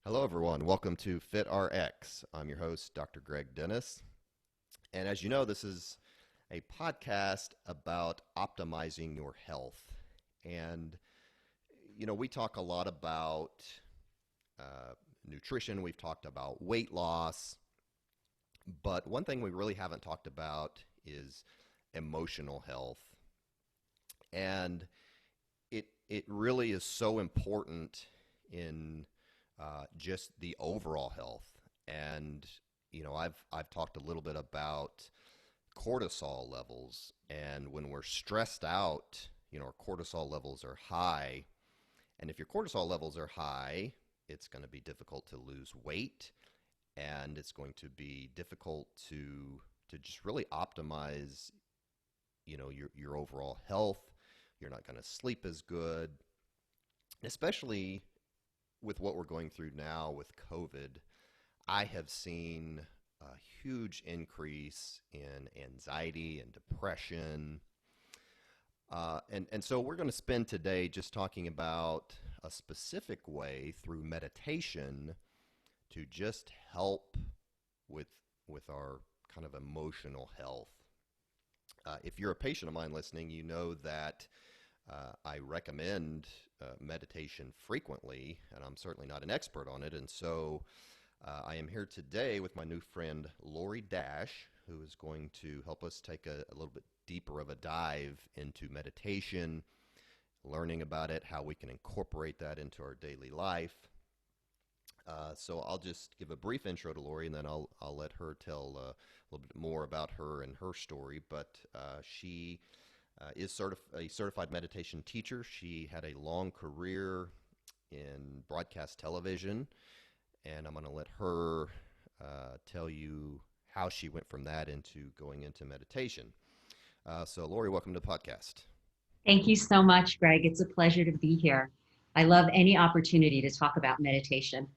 Hello, everyone. Welcome to Fit RX. I'm your host, Dr. Greg Dennis. And as you know, this is a podcast about optimizing your health. And, we talk a lot about nutrition, we've talked about weight loss, but one thing we really haven't talked about is emotional health. And it really is so important in just the overall health. And I've talked a little bit about cortisol levels, and when we're stressed out, our cortisol levels are high. And if your cortisol levels are high, it's going to be difficult to lose weight, and it's going to be difficult to just really optimize, your overall health. You're not going to sleep as good, especially with what we're going through now with COVID. I have seen a huge increase in anxiety and depression. And so we're going to spend today just talking about a specific way through meditation to just help with our kind of emotional health. If you're a patient of mine listening, you know that I recommend meditation frequently, and I'm certainly not an expert on it. And so I am here today with my new friend, Lauree Dash, who is going to help us take a little bit deeper of a dive into meditation, learning about it, how we can incorporate that into our daily life. So I'll just give a brief intro to Lauree, and then I'll let her tell a little bit more about her and her story. But she is a certified meditation teacher. She had a long career in broadcast television, and I'm going to let her tell you how she went from that into going into meditation. So, Lauree, welcome to the podcast. Thank you so much, Greg. It's a pleasure to be here. I love any opportunity to talk about meditation.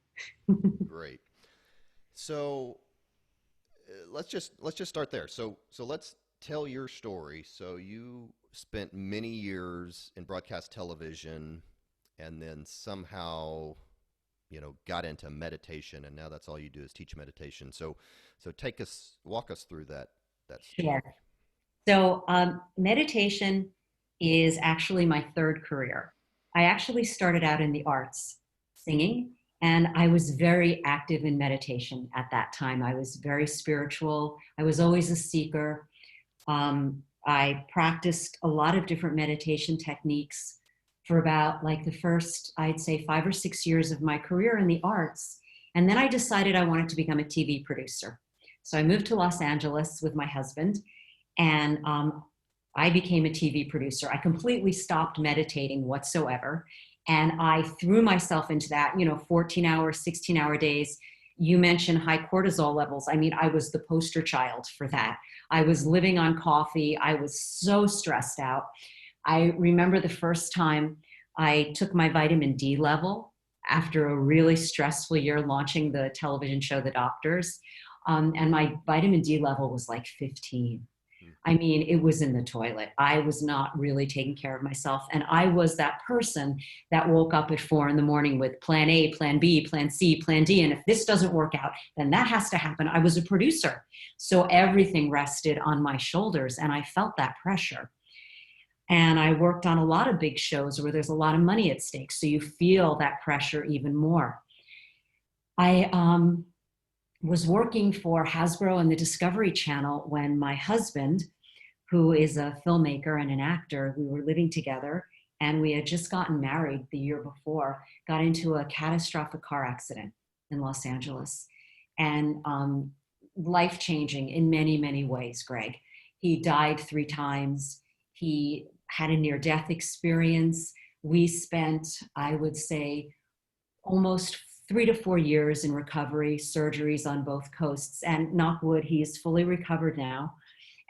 Great. So, let's just start there. So let's tell your story. So you spent many years in broadcast television, and then somehow, got into meditation, and now that's all you do is teach meditation. So walk us through that story. Sure. So, meditation is actually my third career. I actually started out in the arts, singing, and I was very active in meditation at that time. I was very spiritual. I was always a seeker. I practiced a lot of different meditation techniques for about like the first, I'd say 5 or 6 years of my career in the arts. And then I decided I wanted to become a TV producer. So I moved to Los Angeles with my husband, and I became a TV producer. I completely stopped meditating whatsoever. And I threw myself into that, 14-hour, 16-hour days. You mentioned high cortisol levels. I mean, I was the poster child for that. I was living on coffee. I was so stressed out. I remember the first time I took my vitamin D level after a really stressful year launching the television show, The Doctors. And my vitamin D level was like 15. I mean, it was in the toilet. I was not really taking care of myself. And I was that person that woke up at 4 a.m. with plan A, plan B, plan C, plan D. And if this doesn't work out, then that has to happen. I was a producer. So everything rested on my shoulders, and I felt that pressure. And I worked on a lot of big shows where there's a lot of money at stake. So you feel that pressure even more. I was working for Hasbro and the Discovery Channel when my husband, who is a filmmaker and an actor, we were living together, and we had just gotten married the year before, got into a catastrophic car accident in Los Angeles. And life-changing in many, many ways, Greg. He died 3 times. He had a near-death experience. We spent, I would say, almost 3 to 4 years in recovery, surgeries on both coasts, and knock wood, he is fully recovered now.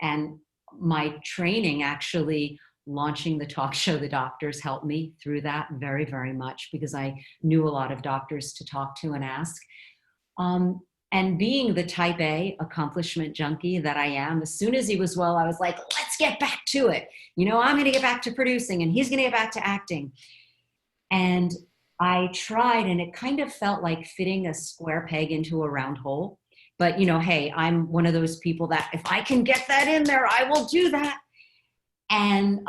And my training, actually launching the talk show The Doctors, helped me through that very, very much, because I knew a lot of doctors to talk to and ask. And being the type A accomplishment junkie that I am, as soon as he was well, I was like, let's get back to it. I'm going to get back to producing, and he's going to get back to acting. And I tried, and it kind of felt like fitting a square peg into a round hole. But, you know, hey, I'm one of those people that if I can get that in there, I will do that. And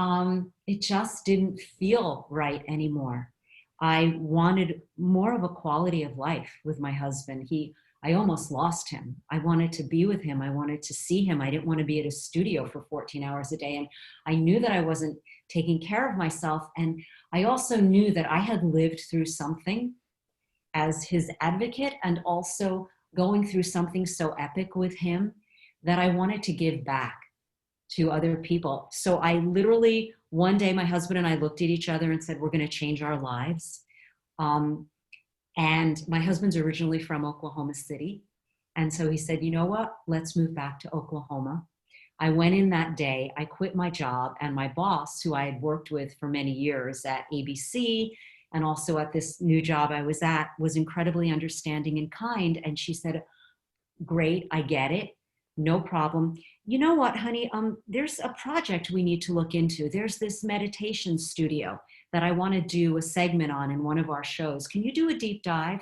it just didn't feel right anymore. I wanted more of a quality of life with my husband. I almost lost him. I wanted to be with him. I wanted to see him. I didn't want to be at a studio for 14 hours a day. And I knew that I wasn't taking care of myself. And I also knew that I had lived through something as his advocate, and also going through something so epic with him that I wanted to give back to other people. So I literally, one day, my husband and I looked at each other and said, we're going to change our lives. Um, and my husband's originally from Oklahoma City. And so he said, you know what? Let's move back to Oklahoma. I went in that day, I quit my job, and my boss, who I had worked with for many years at ABC and also at this new job I was at, was incredibly understanding and kind. And she said, great, I get it. No problem. You know what, honey? There's a project we need to look into. There's this meditation studio that I want to do a segment on in one of our shows. Can you do a deep dive?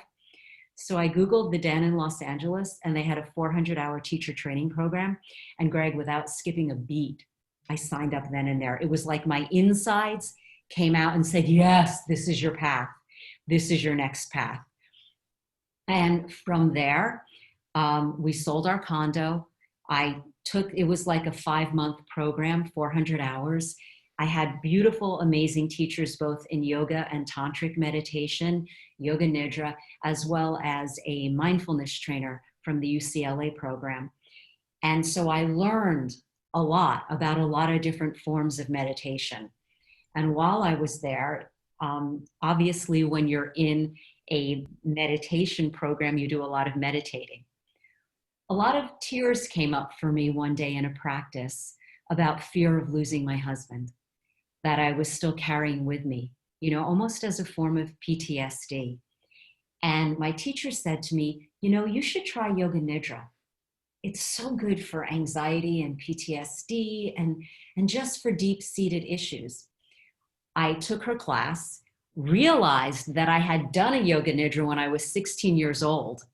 So I Googled the Den in Los Angeles, and they had a 400-hour teacher training program. And Greg, without skipping a beat, I signed up then and there. It was like my insides came out and said, yes, this is your path. This is your next path. And from there, we sold our condo. It was like a 5-month program, 400 hours. I had beautiful, amazing teachers, both in yoga and tantric meditation, Yoga Nidra, as well as a mindfulness trainer from the UCLA program. And so I learned a lot about a lot of different forms of meditation. And while I was there, obviously when you're in a meditation program, you do a lot of meditating. A lot of tears came up for me one day in a practice about fear of losing my husband that I was still carrying with me, you know, almost as a form of PTSD. And my teacher said to me, you know, you should try Yoga Nidra. It's so good for anxiety and PTSD and just for deep-seated issues. I took her class, realized that I had done a Yoga Nidra when I was 16 years old,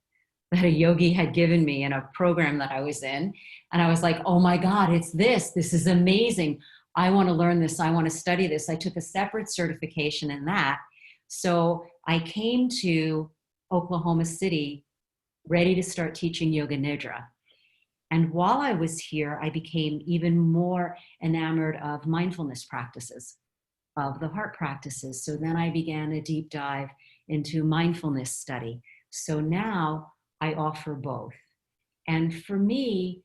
that a yogi had given me in a program that I was in. And I was like, oh my God, it's this. This is amazing. I want to learn this. I want to study this. I took a separate certification in that. So I came to Oklahoma City ready to start teaching Yoga Nidra. And while I was here, I became even more enamored of mindfulness practices, of the heart practices. So then I began a deep dive into mindfulness study. So now I offer both. And for me,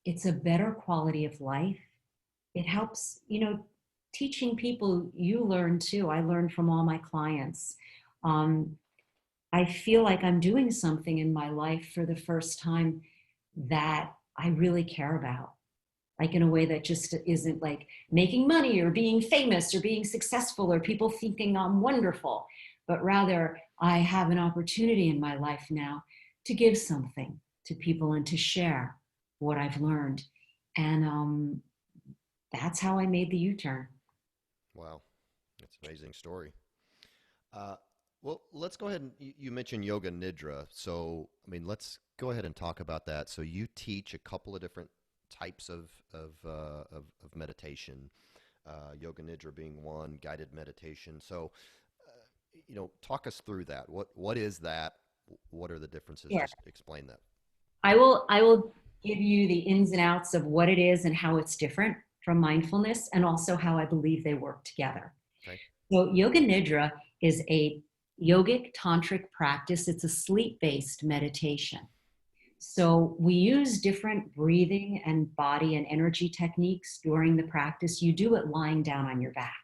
it's a better quality of life. It helps, you know, teaching people, you learn too. I learn from all my clients. I feel like I'm doing something in my life for the first time that I really care about, like in a way that just isn't like making money or being famous or being successful or people thinking I'm wonderful, but rather I have an opportunity in my life now to give something to people and to share what I've learned. And that's how I made the U-turn. Wow, that's an amazing story. Uh, well, let's go ahead and you mentioned Yoga Nidra. So, I mean, let's go ahead and talk about that. So, you teach a couple of different types of meditation, Yoga Nidra being one, guided meditation. So, you know, talk us through that. What is that? What are the differences? Yeah. Just explain that. I will give you the ins and outs of what it is and how it's different from mindfulness, and also how I believe they work together. Okay. So Yoga Nidra is a yogic tantric practice. It's a sleep-based meditation. So we use different breathing and body and energy techniques during the practice. You do it lying down on your back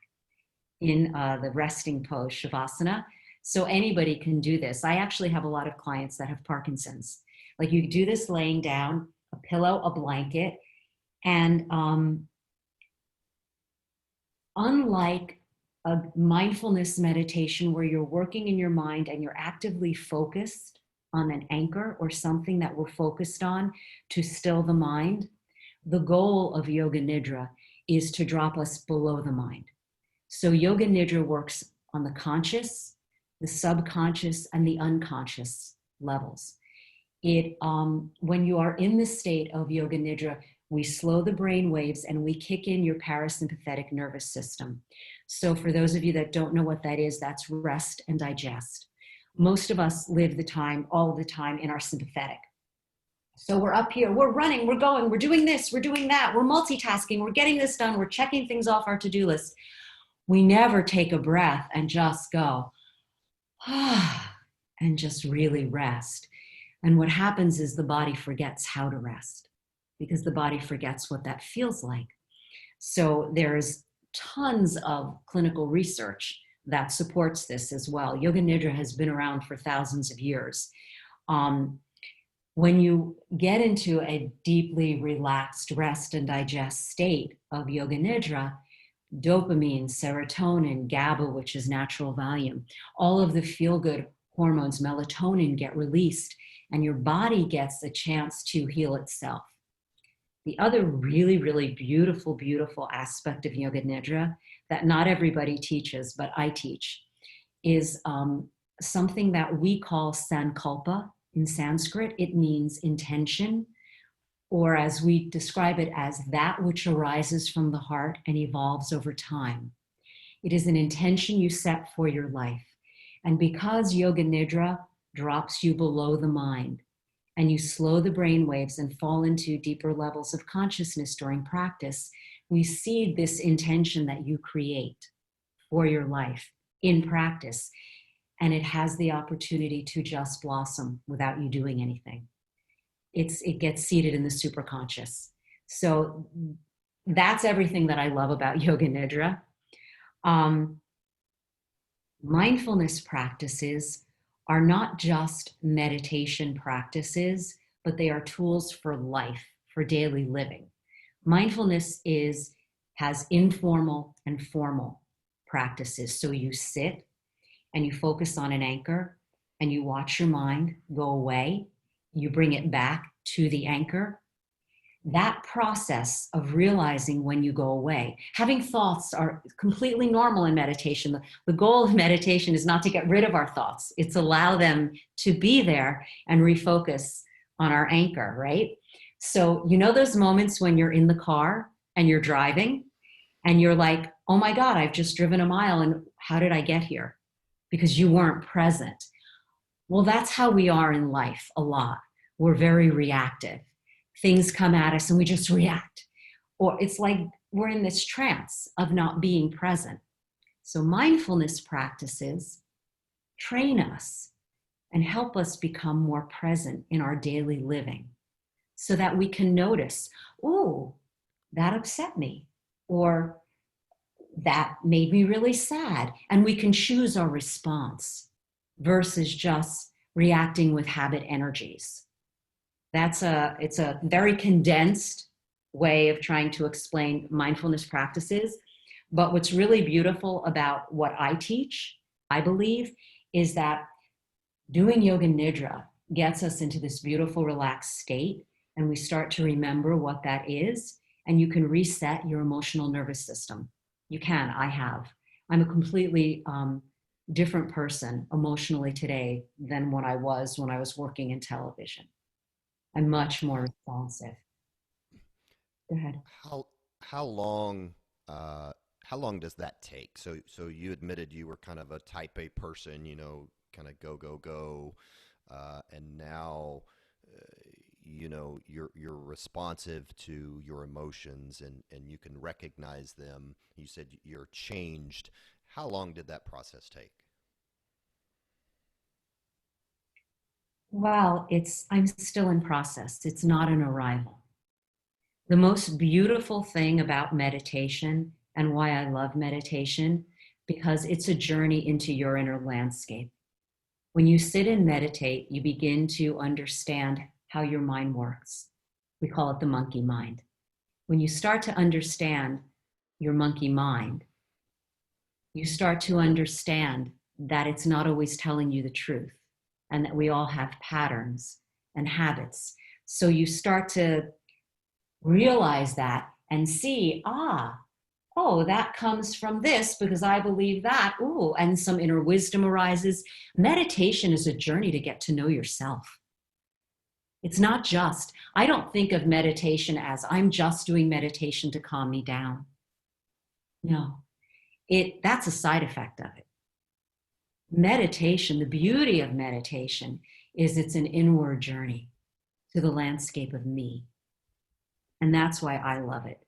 in the resting pose, Shavasana. So anybody can do this. I actually have a lot of clients that have Parkinson's. Like you do this laying down, a pillow, a blanket, and unlike a mindfulness meditation where you're working in your mind and you're actively focused on an anchor or something that we're focused on to still the mind, the goal of Yoga Nidra is to drop us below the mind. So Yoga Nidra works on the conscious, the subconscious, and the unconscious levels. When you are in the state of Yoga Nidra, we slow the brain waves and we kick in your parasympathetic nervous system. So for those of you that don't know what that is, that's rest and digest. Most of us live the time, all the time, in our sympathetic. So we're up here, we're running, we're going, we're doing this, we're doing that, we're multitasking, we're getting this done, we're checking things off our to-do list. We never take a breath and just go, and just really rest. And what happens is the body forgets how to rest because the body forgets what that feels like. So there's tons of clinical research that supports this as well. Yoga Nidra has been around for thousands of years. When you get into a deeply relaxed rest and digest state of Yoga Nidra, dopamine, serotonin, GABA, which is natural Valium, all of the feel-good hormones, melatonin, get released, and your body gets a chance to heal itself. The other really, really beautiful, beautiful aspect of Yoga Nidra that not everybody teaches, but I teach, is something that we call sankalpa in Sanskrit. It means intention, or as we describe it, as that which arises from the heart and evolves over time. It is an intention you set for your life. And because Yoga Nidra drops you below the mind, and you slow the brain waves and fall into deeper levels of consciousness during practice, we seed this intention that you create for your life in practice. And it has the opportunity to just blossom without you doing anything. It gets seated in the superconscious. So that's everything that I love about Yoga Nidra. Mindfulness practices are not just meditation practices, but they are tools for life, for daily living. Mindfulness has informal and formal practices. So you sit and you focus on an anchor and you watch your mind go away. You bring it back to the anchor. That process of realizing when you go away, having thoughts are completely normal in meditation. The goal of meditation is not to get rid of our thoughts. It's allow them to be there and refocus on our anchor, right? So you know those moments when you're in the car and you're driving and you're like, oh my God, I've just driven a mile and how did I get here? Because you weren't present. Well, that's how we are in life a lot. We're very reactive. Things come at us and we just react. Or it's like we're in this trance of not being present. So mindfulness practices train us and help us become more present in our daily living so that we can notice, oh, that upset me, or that made me really sad. And we can choose our response versus reacting with habit energies. It's a very condensed way of trying to explain mindfulness practices. But what's really beautiful about what I teach, I believe, is that doing Yoga Nidra gets us into this beautiful, relaxed state, and we start to remember what that is, and you can reset your emotional nervous system. You can, I have. I'm a completely different person emotionally today than what I was when I was working in television. I'm much more responsive. Go ahead. How how long how long does that take? So you admitted you were kind of a type A person, kind of go go go, and now you're responsive to your emotions and you can recognize them. You said you're changed. How long did that process take? Well, I'm still in process. It's not an arrival. The most beautiful thing about meditation and why I love meditation, because it's a journey into your inner landscape. When you sit and meditate, you begin to understand how your mind works. We call it the monkey mind. When you start to understand your monkey mind, you start to understand that it's not always telling you the truth and that we all have patterns and habits. So you start to realize that and see, oh, that comes from this because I believe that. Ooh, and some inner wisdom arises. Meditation is a journey to get to know yourself. It's not just, I don't think of meditation as I'm just doing meditation to calm me down. No, that's a side effect of it. Meditation, the beauty of meditation is it's an inward journey to the landscape of me. And that's why I love it.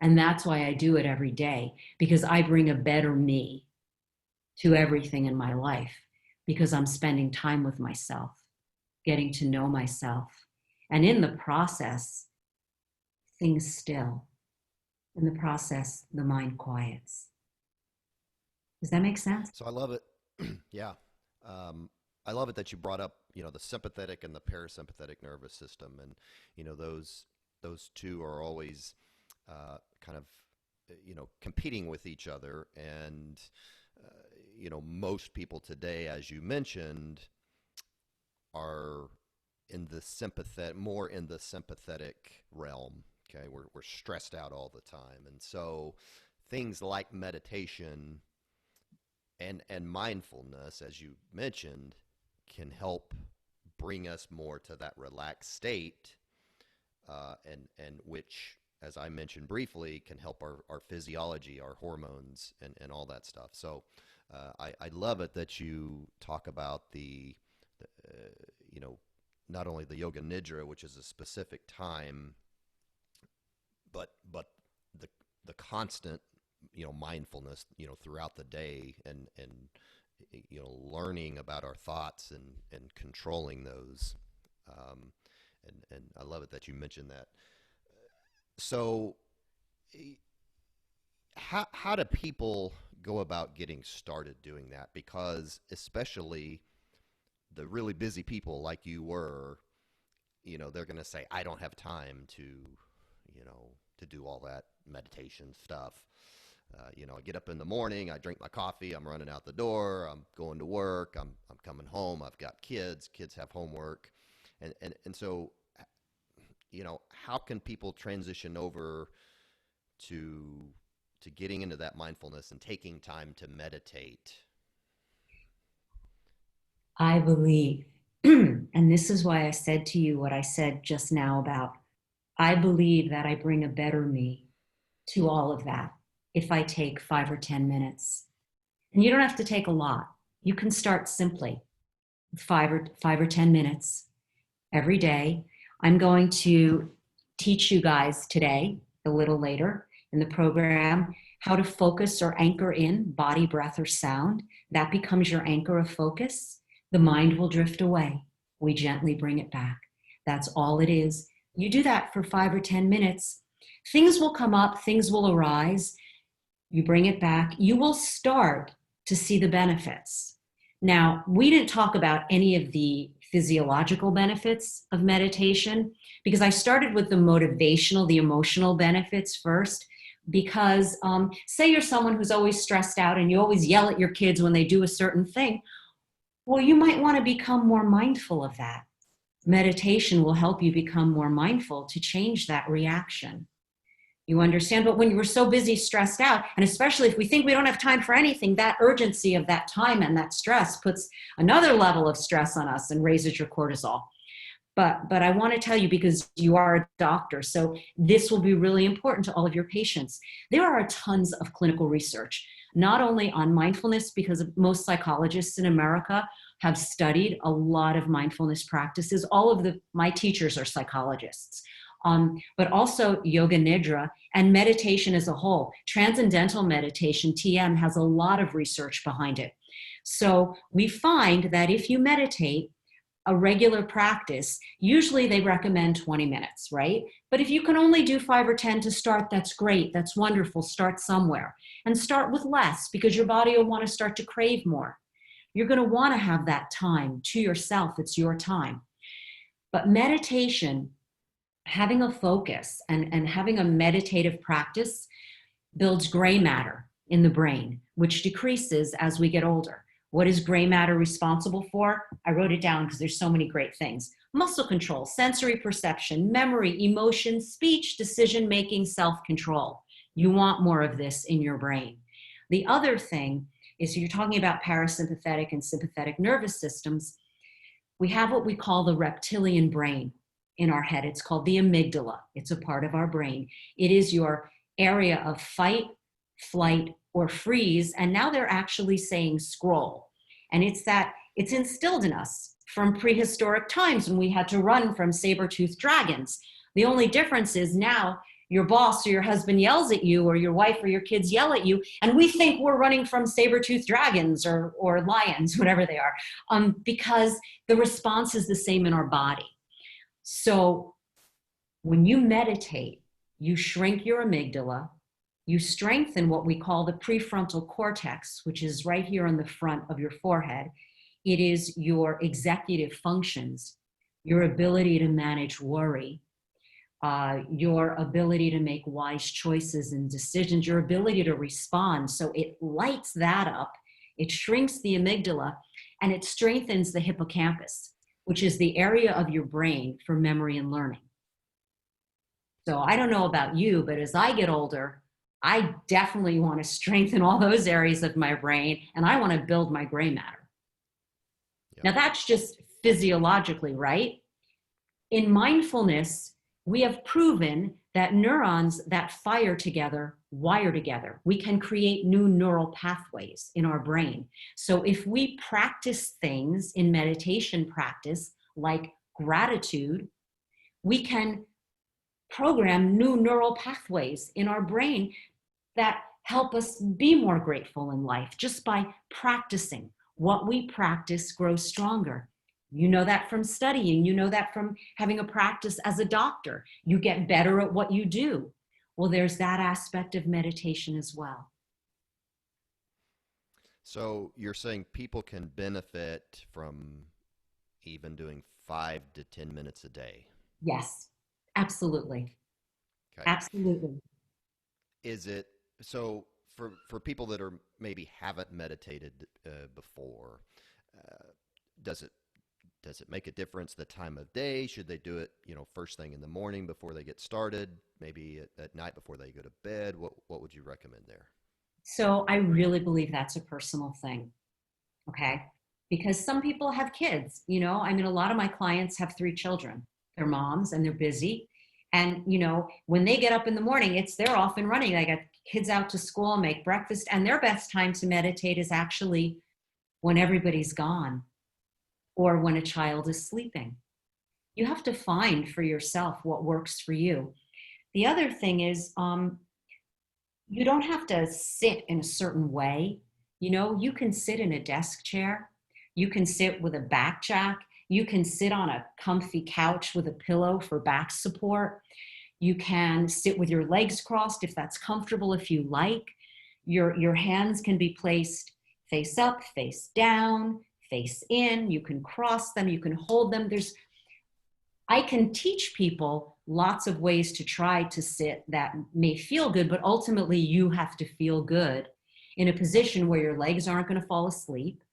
And that's why I do it every day, because I bring a better me to everything in my life, because I'm spending time with myself, getting to know myself. And in the process, things still. In the process, the mind quiets. Does that make sense? So I love it. Yeah. I love it that you brought up, the sympathetic and the parasympathetic nervous system, and those two are always kind of competing with each other, and most people today, as you mentioned, are more in the sympathetic realm. Okay, we're stressed out all the time, and so things like meditation and mindfulness, as you mentioned, can help bring us more to that relaxed state, and which, as I mentioned briefly, can help our physiology, our hormones, and all that stuff. So I love it that you talk about the not only the Yoga Nidra, which is a specific time, but the constant mindfulness throughout the day, and learning about our thoughts and controlling those, and I love it that you mentioned that. So how do people go about getting started doing that? Because especially the really busy people like you were, they're going to say, I don't have time to do all that meditation stuff. I get up in the morning, I drink my coffee, I'm running out the door, I'm going to work, I'm coming home, I've got kids have homework. And so, how can people transition over to getting into that mindfulness and taking time to meditate? I believe, and this is why I said to you what I said just now about, I believe that I bring a better me to all of that if I take 5 or 10 minutes. And you don't have to take a lot. You can start simply, 5 or 10 minutes every day. I'm going to teach you guys today, a little later in the program, how to focus or anchor in body, breath, or sound. That becomes your anchor of focus. The mind will drift away. We gently bring it back. That's all it is. You do that for 5 or 10 minutes. Things will come up, things will arise. You bring it back. You will start to see the benefits. Now, we didn't talk about any of the physiological benefits of meditation because I started with the motivational, the emotional benefits first. Because say you're someone who's always stressed out and you always yell at your kids when they do a certain thing. Well, you might want to become more mindful of that. Meditation will help you become more mindful to change that reaction. You understand? But when we're so busy, stressed out, and especially if we think we don't have time for anything, that urgency of that time and that stress puts another level of stress on us and raises your cortisol. But I want to tell you, because you are a doctor, so this will be really important to all of your patients. There are tons of clinical research, not only on mindfulness, because most psychologists in America have studied a lot of mindfulness practices. All of my teachers are psychologists. But also Yoga Nidra and meditation as a whole. Transcendental meditation, TM, has a lot of research behind it. So we find that if you meditate, a regular practice, usually they recommend 20 minutes, right? But if you can only do 5 or 10 to start, that's great. That's wonderful. Start somewhere and start with less, because your body will want to start to crave more. You're going to want to have that time to yourself. It's your time. But meditation, having a focus and having a meditative practice builds gray matter in the brain, which decreases as we get older. What is gray matter responsible for? I wrote it down because there's so many great things. Muscle control, sensory perception, memory, emotion, speech, decision-making, self-control. You want more of this in your brain. The other thing is you're talking about parasympathetic and sympathetic nervous systems. We have what we call the reptilian brain in our head. It's called the amygdala. It's a part of our brain. It is your area of fight, flight, or freeze. And now they're actually saying scroll. And it's instilled in us from prehistoric times when we had to run from saber-toothed dragons. The only difference is now your boss or your husband yells at you, or your wife or your kids yell at you, and we think we're running from saber-toothed dragons or lions, whatever they are, because the response is the same in our body. So when you meditate, you shrink your amygdala, you strengthen what we call the prefrontal cortex, which is right here on the front of your forehead. It is your executive functions, your ability to manage worry, your ability to make wise choices and decisions, your ability to respond. So it lights that up, it shrinks the amygdala, and it strengthens the hippocampus, which is the area of your brain for memory and learning. So I don't know about you, but as I get older, I definitely want to strengthen all those areas of my brain, and I want to build my gray matter. Yeah. Now that's just physiologically, right? In mindfulness, we have proven that neurons that fire together wire together. We can create new neural pathways in our brain. So if we practice things in meditation practice, like gratitude, we can program new neural pathways in our brain that help us be more grateful in life just by practicing. What we practice grows stronger. You know that from studying. You know that from having a practice as a doctor. You get better at what you do. Well, there's that aspect of meditation as well. So you're saying people can benefit from even doing 5 to 10 minutes a day. Yes, absolutely. Okay. Absolutely. Is it so for people that are maybe haven't meditated before? Uh, does it does it make a difference the time of day? Should they do it, first thing in the morning before they get started? Maybe at night before they go to bed? What would you recommend there? So I really believe that's a personal thing. Okay. Because some people have kids, I mean, a lot of my clients have 3 children. They're moms and they're busy. And, when they get up in the morning, they're off and running. They got kids out to school, make breakfast, and their best time to meditate is actually when everybody's gone or when a child is sleeping. You have to find for yourself what works for you. The other thing is, you don't have to sit in a certain way. You can sit in a desk chair. You can sit with a back jack. You can sit on a comfy couch with a pillow for back support. You can sit with your legs crossed if that's comfortable, if you like. Your hands can be placed face up, face down, face in. You can cross them. You can hold them. I can teach people lots of ways to try to sit that may feel good, but ultimately you have to feel good in a position where your legs aren't going to fall asleep,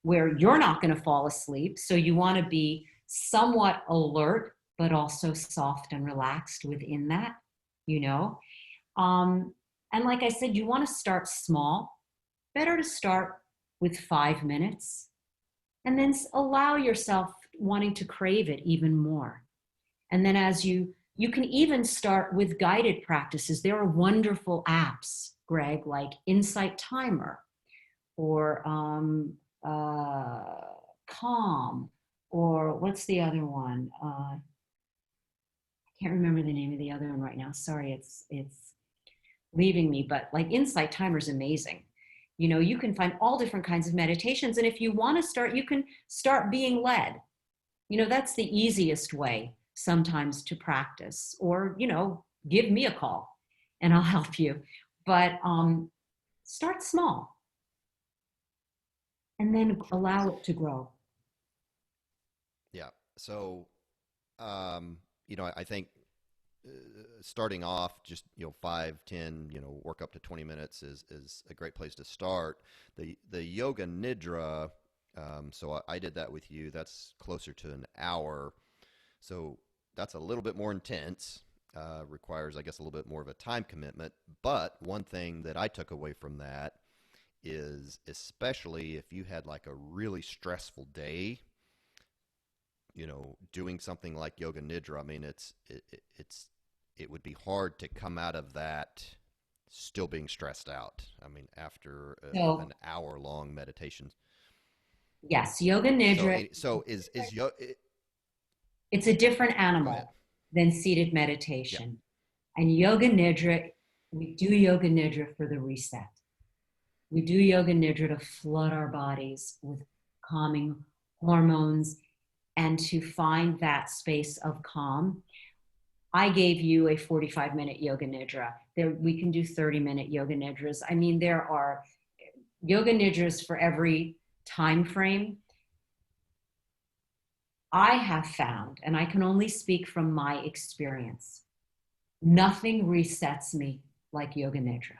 where you're not going to fall asleep. So you want to be somewhat alert, but also soft and relaxed within that, you know? And like I said, you want to start small. Better to start with 5 minutes and then allow yourself wanting to crave it even more. And then as you can even start with guided practices. There are wonderful apps, Greg, like Insight Timer or Calm, or what's the other one? I can't remember the name of the other one right now. Sorry, it's leaving me, but like Insight Timer is amazing. You can find all different kinds of meditations. And if you want to start, you can start being led. That's the easiest way sometimes to practice. Or, give me a call and I'll help you. But start small and then Sure. allow it to grow. Yeah. So, I think starting off just 5, 10, work up to 20 minutes is a great place to start. The Yoga Nidra. So I did that with you. That's closer to an hour. So that's a little bit more intense. requires, I guess, a little bit more of a time commitment. But one thing that I took away from that is, especially if you had like a really stressful day, doing something like Yoga Nidra. I mean, it would be hard to come out of that still being stressed out. I mean, after So an hour long meditation. yes, Yoga So, Nidra, is yo? it's a different Go ahead. animal than seated Yeah. meditation. And Yoga Nidra, we do Yoga Nidra for the reset. We do Yoga Nidra to flood our bodies with calming hormones and to find that space of calm. I gave you a 45-minute Yoga Nidra. We can do 30-minute Yoga Nidras. I mean, there are Yoga Nidras for every time frame. I have found, and I can only speak from my experience, nothing resets me like Yoga Nidra.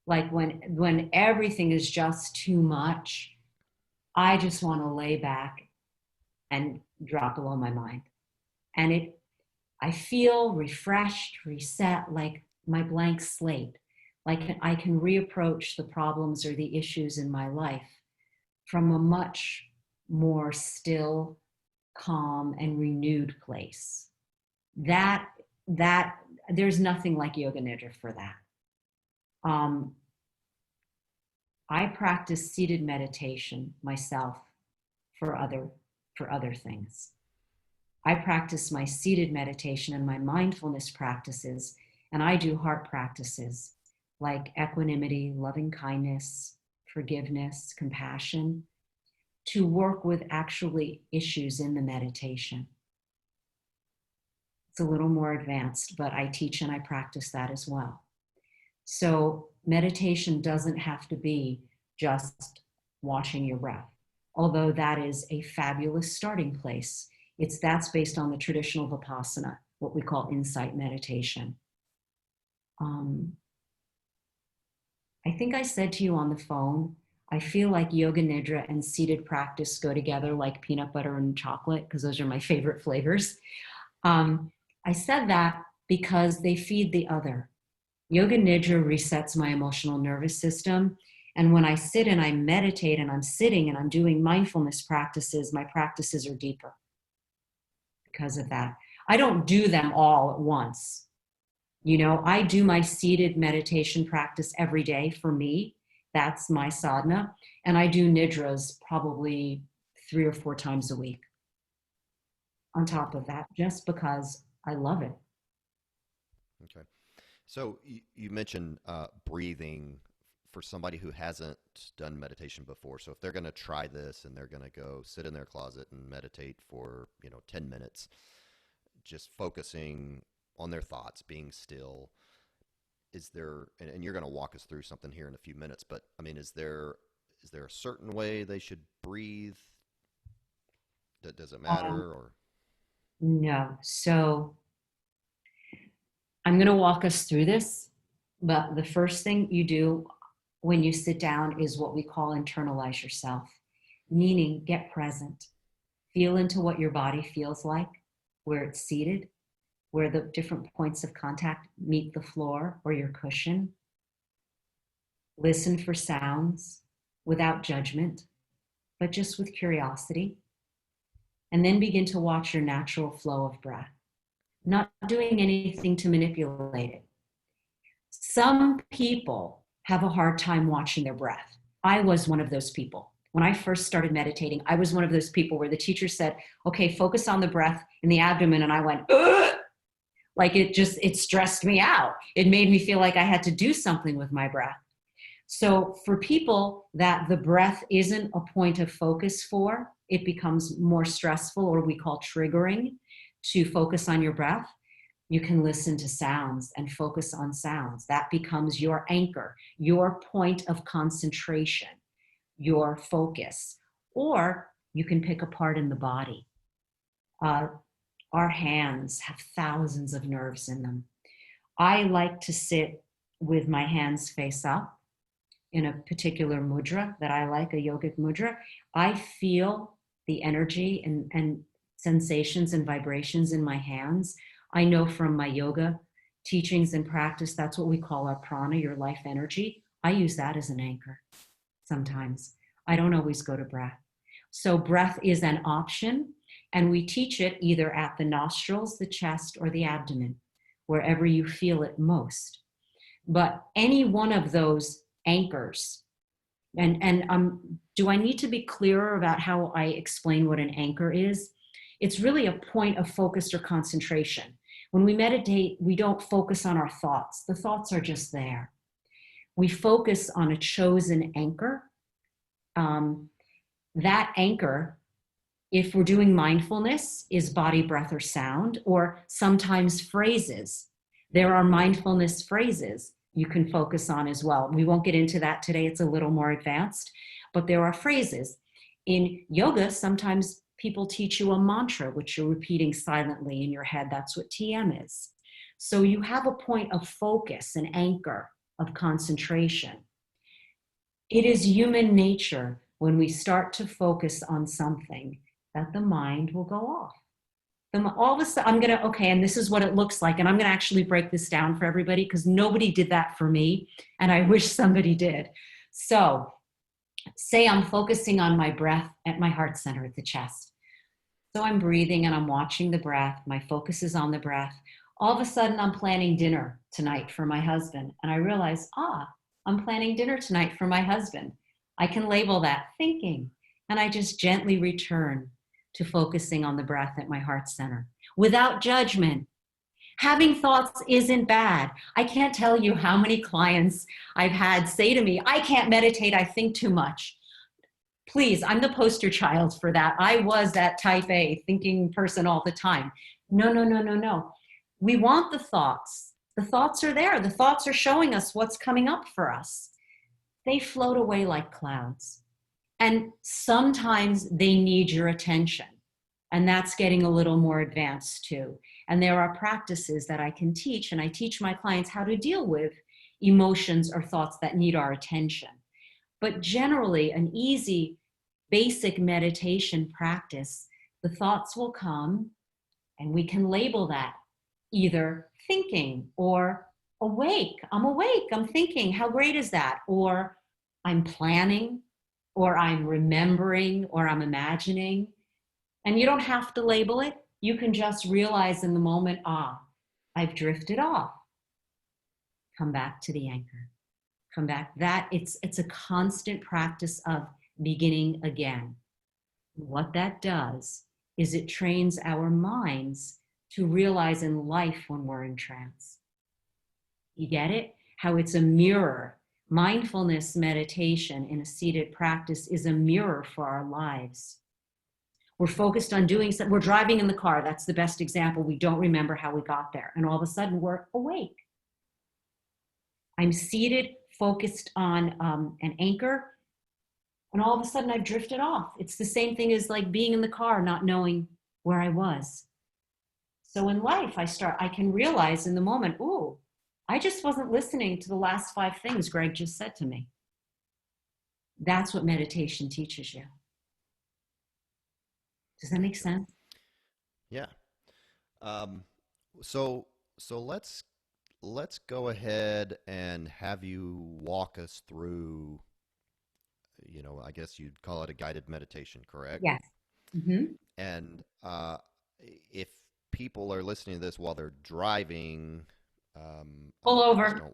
Like when everything is just too much, I just want to lay back and drop below my mind. And I feel refreshed, reset, like my blank slate. Like I can reapproach the problems or the issues in my life from a much more still, calm, and renewed place. That that there's nothing like Yoga Nidra for that. Um, I practice seated meditation myself for other things. I practice my seated meditation and my mindfulness practices, and I do heart practices like equanimity, loving kindness, forgiveness, compassion, to work with actually issues in the meditation. It's a little more advanced, but I teach and I practice that as well. So meditation doesn't have to be just watching your breath, although that is a fabulous starting place. That's based on the traditional Vipassana, what we call insight meditation. I think I said to you on the phone, I feel like Yoga Nidra and seated practice go together like peanut butter and chocolate, because those are my favorite flavors. I said that because they feed the other. Yoga Nidra resets my emotional nervous system. And when I sit and I meditate and I'm sitting and I'm doing mindfulness practices, my practices are deeper because of that. I don't do them all at once. I do my seated meditation practice every day for me. That's my sadhana. And I do nidras probably 3 or 4 times a week on top of that, just because I love it. Okay. So you mentioned breathing for somebody who hasn't done meditation before. So if they're going to try this and they're going to go sit in their closet and meditate for 10 minutes, just focusing on their thoughts, being still, is there, and you're going to walk us through something here in a few minutes, but I mean, is there a certain way they should breathe? Does it matter, or? No. So I'm going to walk us through this, but the first thing you do when you sit down is what we call internalize yourself, meaning get present. Feel into what your body feels like, where it's seated, where the different points of contact meet the floor or your cushion. Listen for sounds without judgment, but just with curiosity. And then begin to watch your natural flow of breath, not doing anything to manipulate it. Some people have a hard time watching their breath. I was one of those people. When I first started meditating, I was one of those people where the teacher said, okay, focus on the breath in the abdomen. And I went, ugh! Like it stressed me out. It made me feel like I had to do something with my breath. So for people that the breath isn't a point of focus for, it becomes more stressful, or we call triggering, to focus on your breath. You can listen to sounds and focus on sounds. That becomes your anchor, your point of concentration, your focus. Or you can pick a part in the body. Our hands have thousands of nerves in them. I like to sit with my hands face up in a particular mudra that I like, a yogic mudra. I feel the energy and sensations and vibrations in my hands. I know from my yoga teachings and practice, that's what we call our prana, your life energy. I use that as an anchor sometimes. I don't always go to breath. So breath is an option, and we teach it either at the nostrils, the chest, or the abdomen, wherever you feel it most. But any one of those anchors, and do I need to be clearer about how I explain what an anchor is? It's really a point of focus or concentration. When we meditate, we don't focus on our thoughts. The thoughts are just there. We focus on a chosen anchor. That anchor, if we're doing mindfulness, is body, breath, or sound, or sometimes phrases. There are mindfulness phrases you can focus on as well. We won't get into that today. It's a little more advanced, but there are phrases. In yoga, sometimes people teach you a mantra, which you're repeating silently in your head. That's what TM is. So you have a point of focus, an anchor of concentration. It is human nature when we start to focus on something that the mind will go off. All of a sudden, I'm going to, okay, and this is what it looks like. And I'm going to actually break this down for everybody because nobody did that for me. And I wish somebody did. So say I'm focusing on my breath at my heart center at the chest. So I'm breathing and I'm watching the breath. My focus is on the breath. All of a sudden, I'm planning dinner tonight for my husband. And I realize, I'm planning dinner tonight for my husband. I can label that thinking. And I just gently return to focusing on the breath at my heart center without judgment. Having thoughts isn't bad. I can't tell you how many clients I've had say to me, I can't meditate, I think too much. Please, I'm the poster child for that. I was that type A thinking person all the time. No. We want the thoughts. The thoughts are there. The thoughts are showing us what's coming up for us. They float away like clouds. And sometimes they need your attention. And that's getting a little more advanced too. And there are practices that I can teach, and I teach my clients how to deal with emotions or thoughts that need our attention. But generally, an easy, basic meditation practice, the thoughts will come, and we can label that either thinking or awake. I'm awake, I'm thinking, how great is that? Or I'm planning, or I'm remembering, or I'm imagining. And you don't have to label it. You can just realize in the moment, I've drifted off. Come back to the anchor. Come back. It's a constant practice of beginning again. What that does is it trains our minds to realize in life when we're in trance. You get it? How it's a mirror. Mindfulness meditation in a seated practice is a mirror for our lives. We're focused on doing something. We're driving in the car. That's the best example. We don't remember how we got there. And all of a sudden, we're awake. I'm seated, focused on an anchor. And all of a sudden, I've drifted off. It's the same thing as like being in the car, not knowing where I was. So in life, I can realize in the moment, I just wasn't listening to the last 5 things Greg just said to me. That's what meditation teaches you. Does that make sense? Yeah. So let's go ahead and have you walk us through, I guess you'd call it a guided meditation, correct? Yes. Mm-hmm. And if people are listening to this while they're driving, pull over.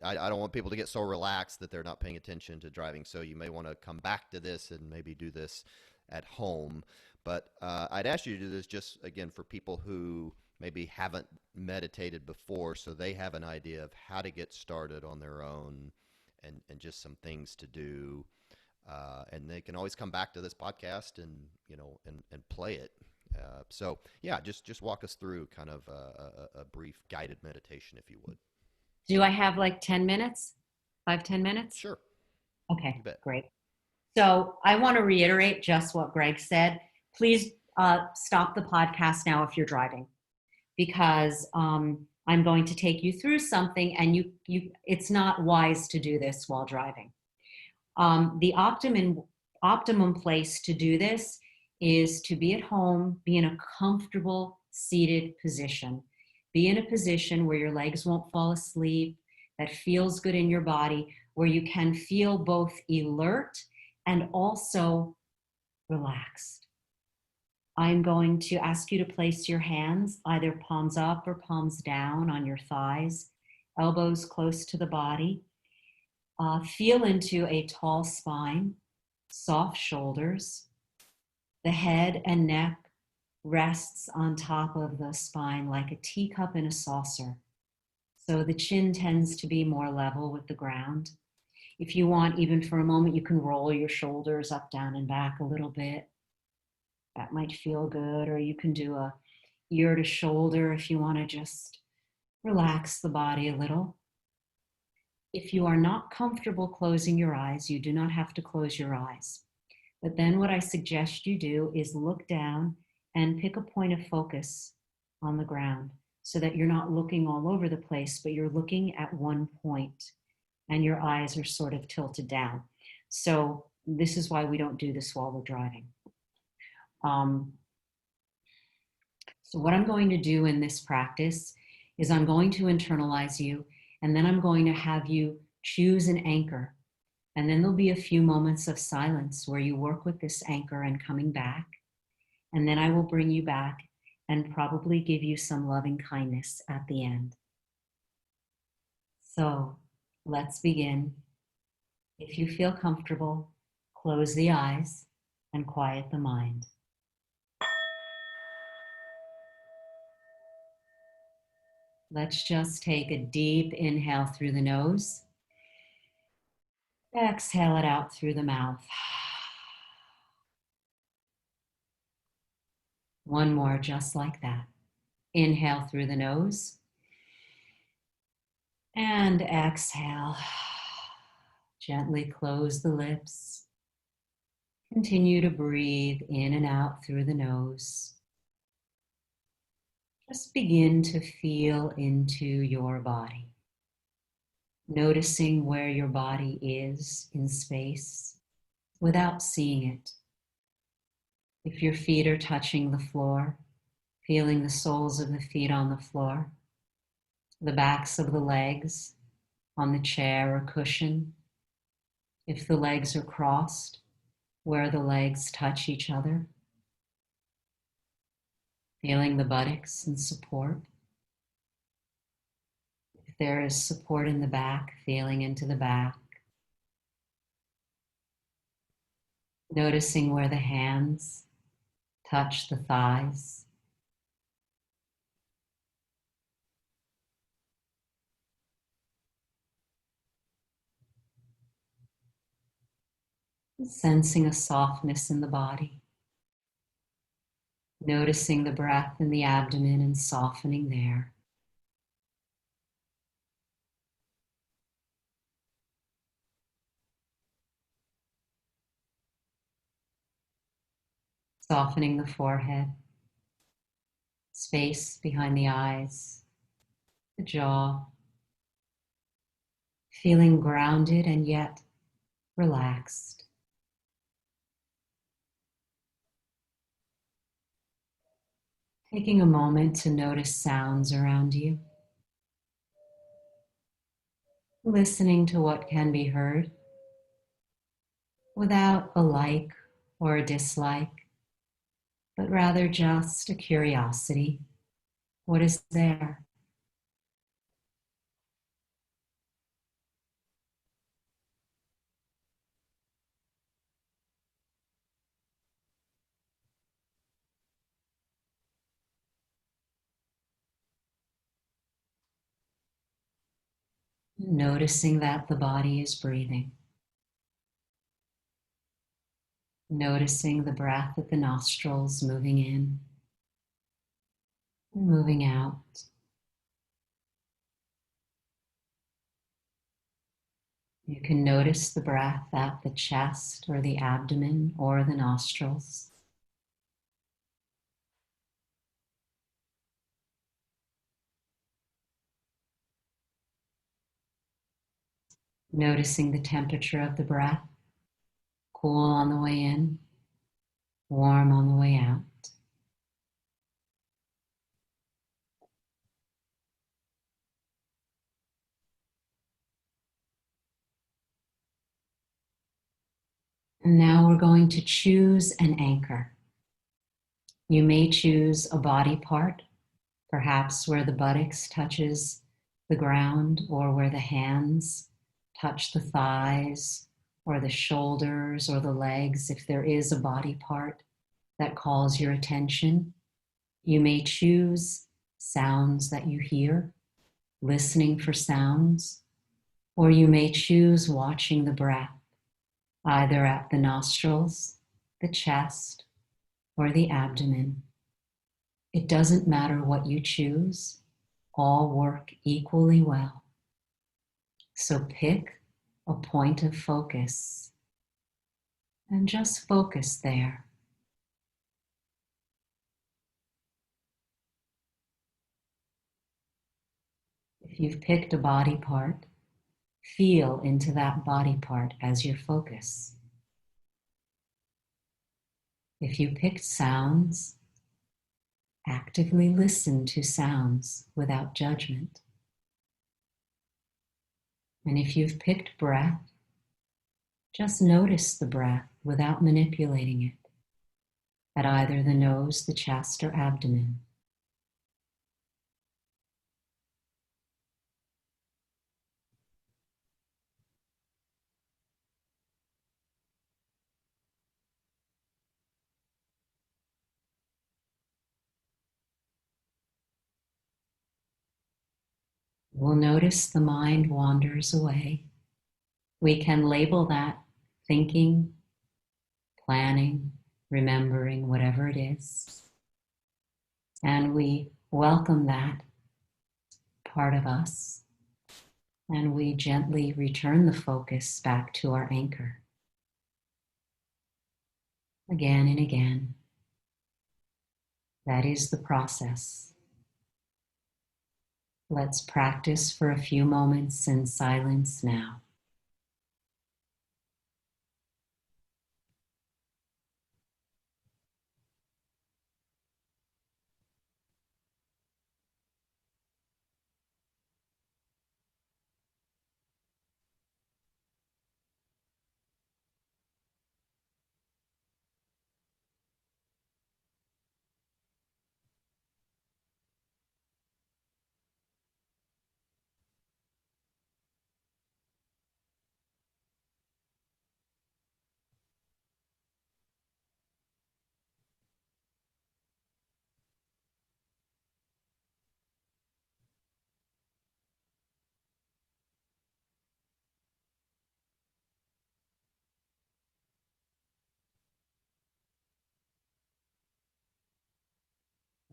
I don't want people to get so relaxed that they're not paying attention to driving. So you may want to come back to this and maybe do this at home. But I'd ask you to do this just, again, for people who maybe haven't meditated before, so they have an idea of how to get started on their own and just some things to do. And they can always come back to this podcast and play it. So just walk us through kind of a brief guided meditation, if you would. Do I have like 10 minutes? 5-10 minutes? Sure. Okay, great. So I want to reiterate just what Greg said. Please stop the podcast now if you're driving, because I'm going to take you through something, and it's not wise to do this while driving. The optimum place to do this is to be at home, be in a comfortable seated position. Be in a position where your legs won't fall asleep, that feels good in your body, where you can feel both alert and also relaxed. I'm going to ask you to place your hands either palms up or palms down on your thighs, elbows close to the body. Feel into a tall spine, soft shoulders. The head and neck rests on top of the spine like a teacup in a saucer. So the chin tends to be more level with the ground. If you want, even for a moment, you can roll your shoulders up, down, and back a little bit. That might feel good. Or you can do a ear to shoulder if you want to just relax the body a little. If you are not comfortable closing your eyes, you do not have to close your eyes. But then what I suggest you do is look down and pick a point of focus on the ground so that you're not looking all over the place, but you're looking at one point and your eyes are sort of tilted down. So this is why we don't do this while we're driving. So what I'm going to do in this practice is I'm going to internalize you, and then I'm going to have you choose an anchor. And then there'll be a few moments of silence where you work with this anchor and coming back. And then I will bring you back and probably give you some loving kindness at the end. So let's begin. If you feel comfortable, close the eyes and quiet the mind. Let's just take a deep inhale through the nose. Exhale it out through the mouth. One more just like that. Inhale through the nose. And exhale. Gently close the lips. Continue to breathe in and out through the nose. Just begin to feel into your body. Noticing where your body is in space without seeing it. If your feet are touching the floor, feeling the soles of the feet on the floor, the backs of the legs on the chair or cushion. If the legs are crossed, where the legs touch each other. Feeling the buttocks and support. If there is support in the back, feeling into the back. Noticing where the hands touch the thighs. Sensing a softness in the body. Noticing the breath in the abdomen and softening there. Softening the forehead, space behind the eyes, the jaw. Feeling grounded and yet relaxed. Taking a moment to notice sounds around you. Listening to what can be heard without a like or a dislike, but rather just a curiosity. What is there? Noticing that the body is breathing. Noticing the breath at the nostrils moving in and moving out. You can notice the breath at the chest or the abdomen or the nostrils. Noticing the temperature of the breath, cool on the way in, warm on the way out. going to choose an anchor. You may choose a body part, perhaps where the buttocks touches the ground, or where the hands touch the thighs, or the shoulders, or the legs, if there is a body part that calls your attention. You may choose sounds that you hear, listening for sounds, or you may choose watching the breath, either at the nostrils, the chest, or the abdomen. It doesn't matter what you choose, all work equally well. So pick a point of focus and just focus there. If you've picked a body part, feel into that body part as your focus. If you picked sounds, actively listen to sounds without judgment. And if you've picked breath, just notice the breath without manipulating it at either the nose, the chest, or abdomen. We'll notice the mind wanders away. We can label that thinking, planning, remembering, whatever it is. And we welcome that part of us. And we gently return the focus back to our anchor. Again and again. That is the process. Let's practice for a few moments in silence now.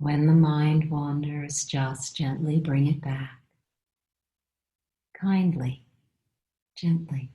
When the mind wanders, just gently bring it back. Kindly, gently.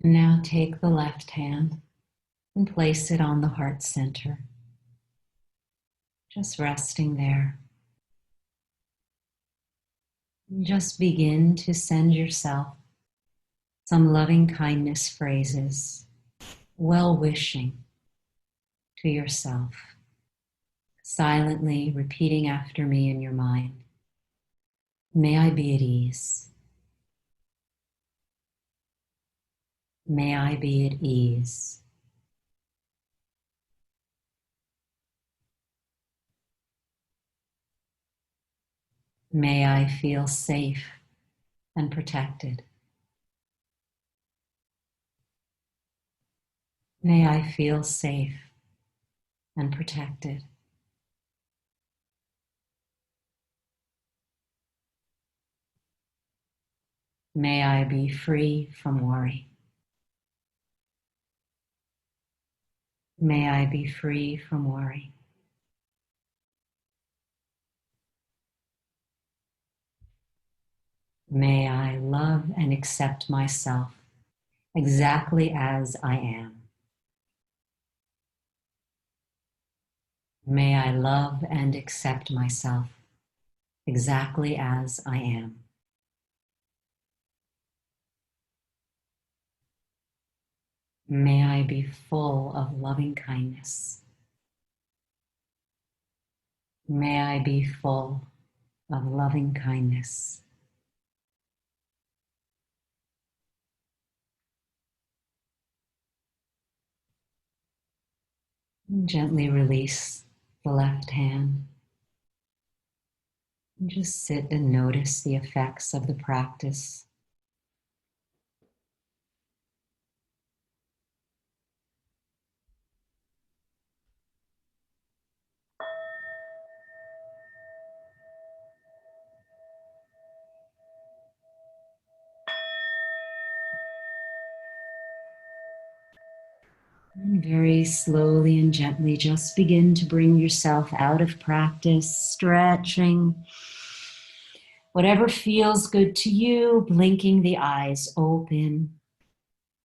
Now take the left hand and place it on the heart center, just resting there. Just begin to send yourself some loving kindness phrases, well-wishing to yourself, silently repeating after me in your mind. May I be at ease. May I be at ease. May I feel safe and protected. May I feel safe and protected. May I be free from worry. May I be free from worry. May I love and accept myself exactly as I am. May I love and accept myself exactly as I am. May I be full of loving kindness. May I be full of loving kindness. And gently release the left hand. And just sit and notice the effects of the practice. And very slowly and gently just begin to bring yourself out of practice, stretching. Whatever feels good to you, blinking the eyes open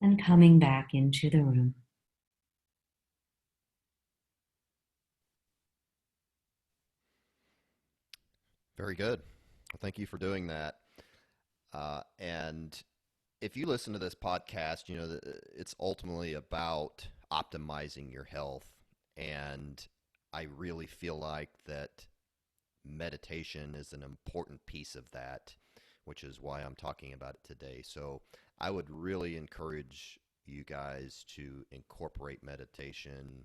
and coming back into the room. Very good. Well, thank you for doing that. And if you listen to this podcast, you know that it's ultimately about optimizing your health. And I really feel like that meditation is an important piece of that, which is why I'm talking about it today. So I would really encourage you guys to incorporate meditation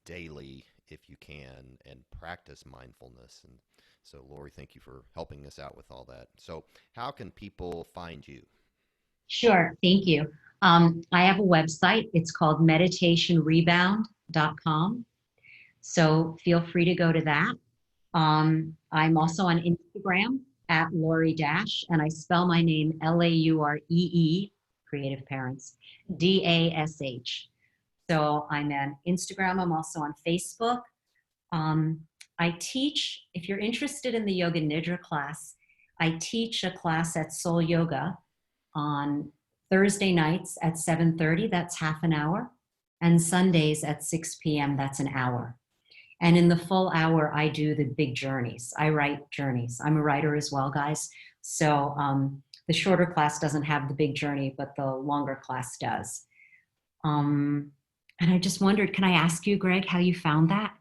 daily if you can and practice mindfulness. And so, Lauree, thank you for helping us out with all that. So, how can people find you? Sure, thank you. I have a website. It's called meditationrebound.com. So feel free to go to that. I'm Okay. also on Instagram at Lauree Dash, and I spell my name Lauree, Creative Parents, Dash. So I'm on Instagram. I'm also on Facebook. Um, I teach, if you're interested in the Yoga Nidra class, I teach a class at Soul Yoga on Thursday nights at 7:30, that's half an hour, and Sundays at 6 p.m., that's an hour. And in the full hour, I do the big journeys. I write journeys. I'm a writer as well, guys. So the shorter class doesn't have the big journey, but the longer class does. Um, and I just wondered, can I ask you, Greg, how you found that?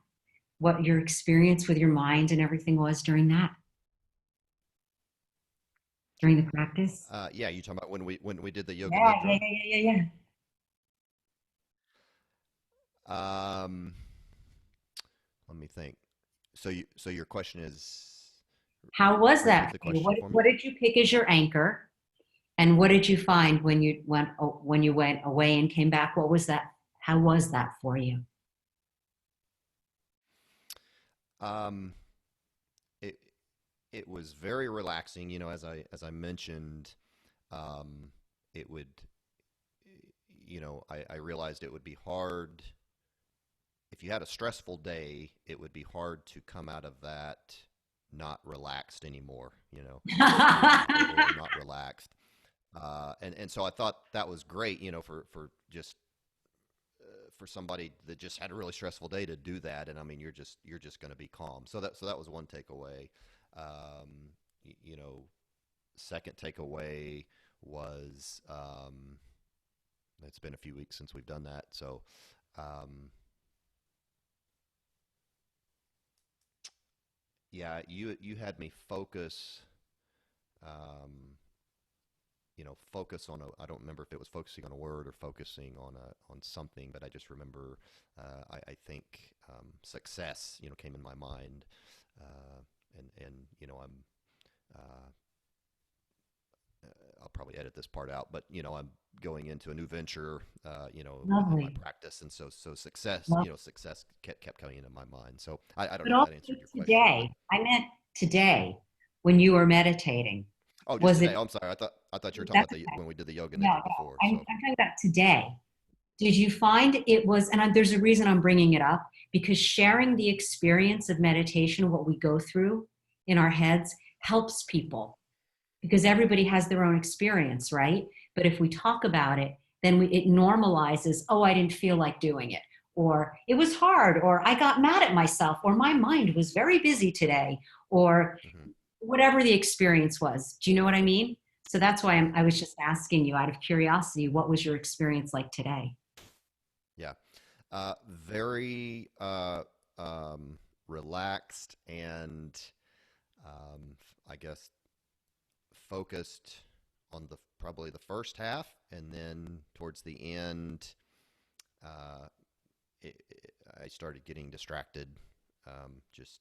What your experience with your mind and everything was during that, during the practice? Yeah, you talking about when we did the Yoga Yeah, yeah, Nidra? yeah, yeah, yeah, yeah. Um, Let me think. So your question is, How was repeat that the for you? question for me. What did you pick as your anchor? And what did you find when you went away and came back? What was that? How was that for you? Um, it it was very relaxing. You know, as I mentioned, um, it would, I realized it would be hard if you had a stressful day. It would be hard to come out of that not relaxed anymore. Or not relaxed. And so I thought that was great. For just for somebody that just had a really stressful day to do that. And I mean, you're just going to be calm. So that was one takeaway. Um, you know, second takeaway was, it's been a few weeks since we've done that. So um, yeah, you had me focus. Um, focus on I don't remember if it was focusing on a word or focusing on something, but I just remember, I think, success, came in my mind. And I'm, uh, I'll probably edit this part out, but I'm going into a new venture, in my Lovely. practice. And so success, Love. success kept coming into my mind. So I don't But know if also that answered your question or today, not. I meant today when you were meditating. Oh, just Was today. it, Oh, I'm sorry. I thought you were talking that's about the okay. when we did the yoga No, nidra no, before. I'm So talking about today. Did you find it was, and there's a reason I'm bringing it up, because sharing the experience of meditation, what we go through in our heads, helps people. because everybody has their own experience, right? But if we talk about it, then it normalizes, oh, I didn't feel like doing it, or it was hard, or I got mad at myself, or my mind was very busy today, or Hmm. whatever the experience was. Do you know what I mean? So that's why Hmm. I was just asking you out of curiosity, what was your experience like today? Yeah. Very relaxed and I guess focused on the probably the first half, and then towards the end, uh, I started getting distracted. Just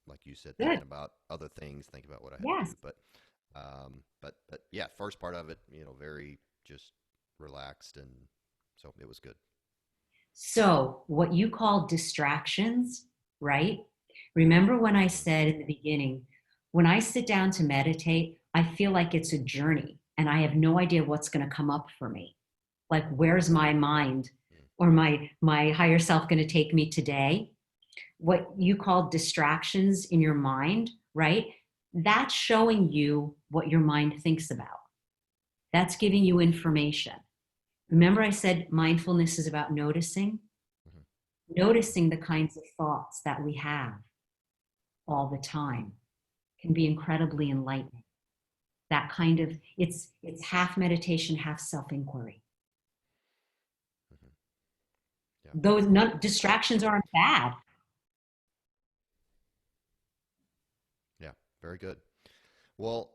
like you said, Good. thinking about other things, thinking about what I had to Yes. do. But yeah, first part of it, very just relaxed, and so it was good. So, what you call distractions, right? Remember when I Hmm. said in the beginning, when I sit down to meditate, I feel like it's a journey and I have no idea what's going to come up for me. Like, where's my mind or my higher self going to take me today? What you call distractions in your mind, right? That's showing you what your mind thinks about. That's giving you information. Remember, I said mindfulness is about noticing? Hmm. Noticing the kinds of thoughts that we have all the time can be incredibly enlightening. That kind of it's half meditation, half self-inquiry. Hmm. Yeah. Those distractions aren't bad. Yeah. Very good. Well,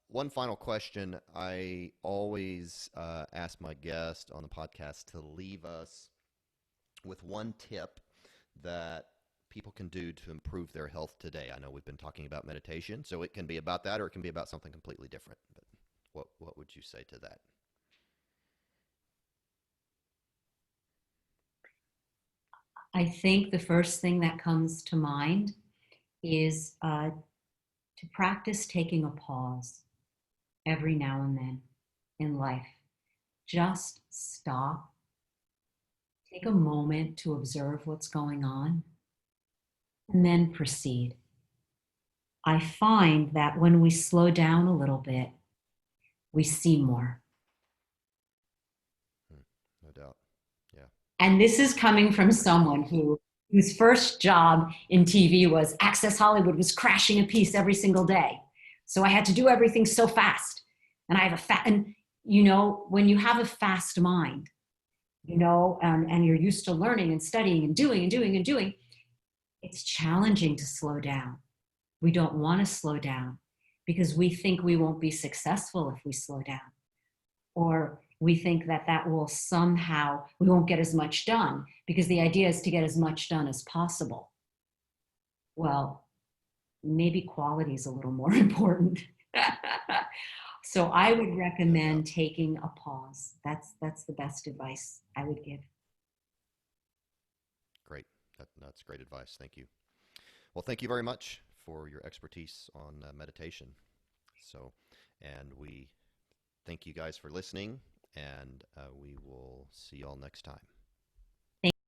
one final question. I always ask my guest on the podcast to leave us with one tip that people can do to improve their health today. I know we've been talking about meditation, so it can be about that or it can be about something completely different. But what would you say to that? I think the first thing that comes to mind is to practice taking a pause every now and then in life. Just stop, take a moment to observe what's going on, and then proceed. I find that when we slow down a little bit, we see more. Hmm, no doubt. Yeah. And this is coming from someone whose first job in TV was Access Hollywood was crashing a piece every single day. So I had to do everything so fast. And I have and when you have a fast mind, and you're used to learning and studying and doing and doing and doing, it's challenging to slow down. We don't want to slow down because we think we won't be successful if we slow down, or we think that will somehow we won't get as much done because the idea is to get as much done as possible. Well, maybe quality is a little more important. So I would No doubt. recommend taking a pause. That's the best advice I would give. Great. That's great advice. Thank you. Well, thank you very much for your expertise on meditation. So, and we thank you guys for listening, and we will see you all next time.